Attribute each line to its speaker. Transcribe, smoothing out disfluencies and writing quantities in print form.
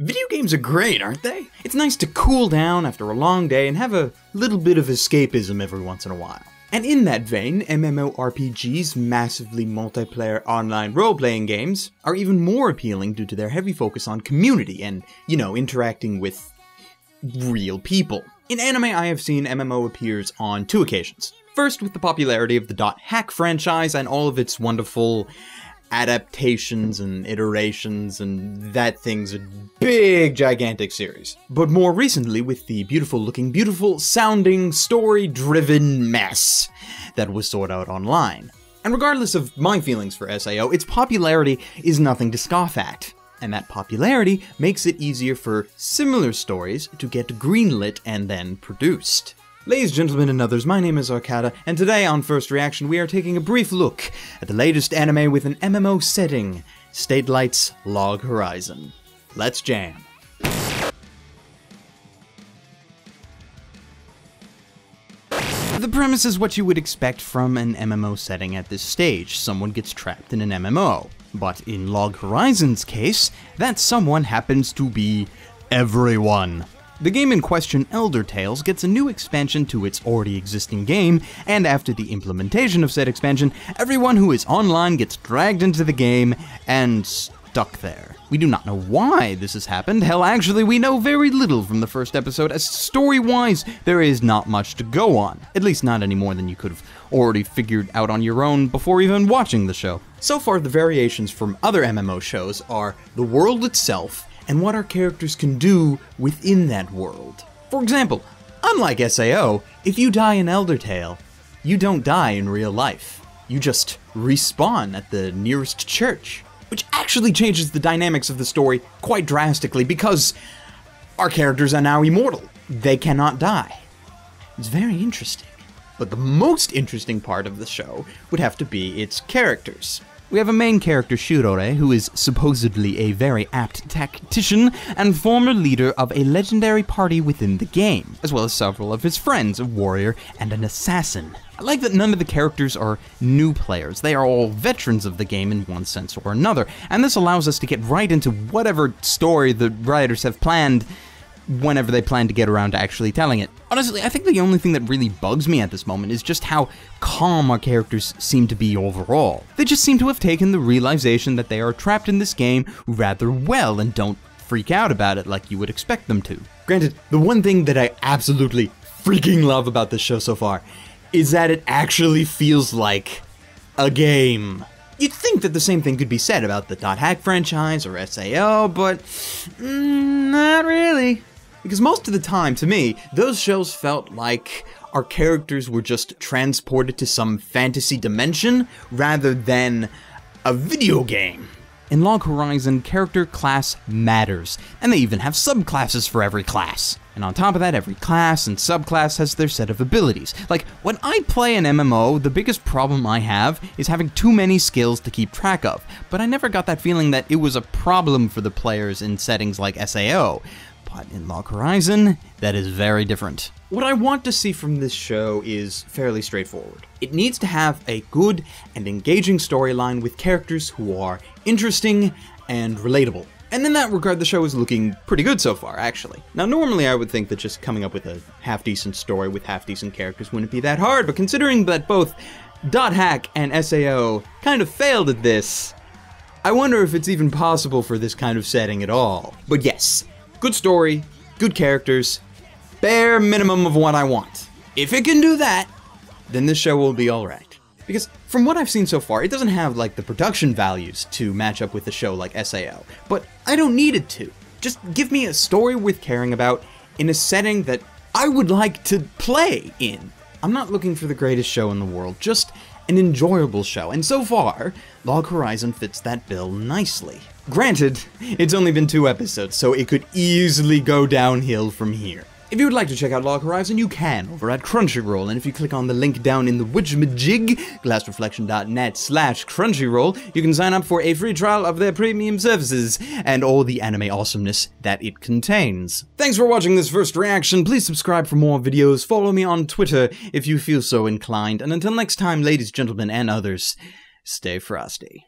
Speaker 1: Video games are great, aren't they? It's nice to cool down after a long day and have a little bit of escapism every once in a while. And in that vein, MMORPGs, massively multiplayer online role-playing games, are even more appealing due to their heavy focus on community and, interacting with real people. In anime, I have seen MMO appears on two occasions. First, with the popularity of the .hack franchise and all of its wonderful adaptations and iterations, and that thing's a big, gigantic series. But more recently with the beautiful sounding, story-driven mess that was Sword Art Online. And regardless of my feelings for SAO, its popularity is nothing to scoff at. And that popularity makes it easier for similar stories to get greenlit and then produced. Ladies, gentlemen, and others, my name is Arcada, and today on First Reaction we are taking a brief look at the latest anime with an MMO setting, Statelight's Log Horizon. Let's jam. The premise is what you would expect from an MMO setting at this stage. Someone gets trapped in an MMO. But in Log Horizon's case, that someone happens to be everyone. The game in question, Elder Tales, gets a new expansion to its already existing game, and after the implementation of said expansion, everyone who is online gets dragged into the game and stuck there. We do not know why this has happened. Hell, actually, we know very little from the first episode, as story-wise, there is not much to go on. At least not any more than you could have already figured out on your own before even watching the show. So far, the variations from other MMO shows are the world itself, and what our characters can do within that world. For example, unlike SAO, if you die in Elder Tale, you don't die in real life. You just respawn at the nearest church, which actually changes the dynamics of the story quite drastically because our characters are now immortal. They cannot die. It's very interesting. But the most interesting part of the show would have to be its characters. We have a main character, Shirore, who is supposedly a very apt tactician and former leader of a legendary party within the game, as well as several of his friends, a warrior and an assassin. I like that none of the characters are new players. They are all veterans of the game in one sense or another, and this allows us to get right into whatever story the writers have planned whenever they plan to get around to actually telling it. Honestly, I think the only thing that really bugs me at this moment is just how calm our characters seem to be overall. They just seem to have taken the realization that they are trapped in this game rather well and don't freak out about it like you would expect them to. Granted, the one thing that I absolutely freaking love about this show so far is that it actually feels like a game. You'd think that the same thing could be said about the .hack franchise or SAO, but not really. Because most of the time, to me, those shows felt like our characters were just transported to some fantasy dimension rather than a video game. In Log Horizon, character class matters, and they even have subclasses for every class. And on top of that, every class and subclass has their set of abilities. Like, when I play an MMO, the biggest problem I have is having too many skills to keep track of, but I never got that feeling that it was a problem for the players in settings like SAO. But in Log Horizon, that is very different. What I want to see from this show is fairly straightforward. It needs to have a good and engaging storyline with characters who are interesting and relatable. And in that regard, the show is looking pretty good so far, actually. Now, normally I would think that just coming up with a half-decent story with half-decent characters wouldn't be that hard, but considering that both .hack and SAO kind of failed at this, I wonder if it's even possible for this kind of setting at all. But yes, good story, good characters, bare minimum of what I want. If it can do that, then this show will be alright. Because from what I've seen so far, it doesn't have like the production values to match up with a show like SAO, but I don't need it to. Just give me a story worth caring about in a setting that I would like to play in. I'm not looking for the greatest show in the world, just an enjoyable show, and so far, Log Horizon fits that bill nicely. Granted, it's only been 2 episodes, so it could easily go downhill from here. If you would like to check out Log Horizon, you can over at Crunchyroll, and if you click on the link down in the witchmajig, glassreflection.net/Crunchyroll, you can sign up for a free trial of their premium services and all the anime awesomeness that it contains. Thanks for watching this first reaction. Please subscribe for more videos, follow me on Twitter if you feel so inclined, and until next time, ladies, gentlemen, and others, stay frosty.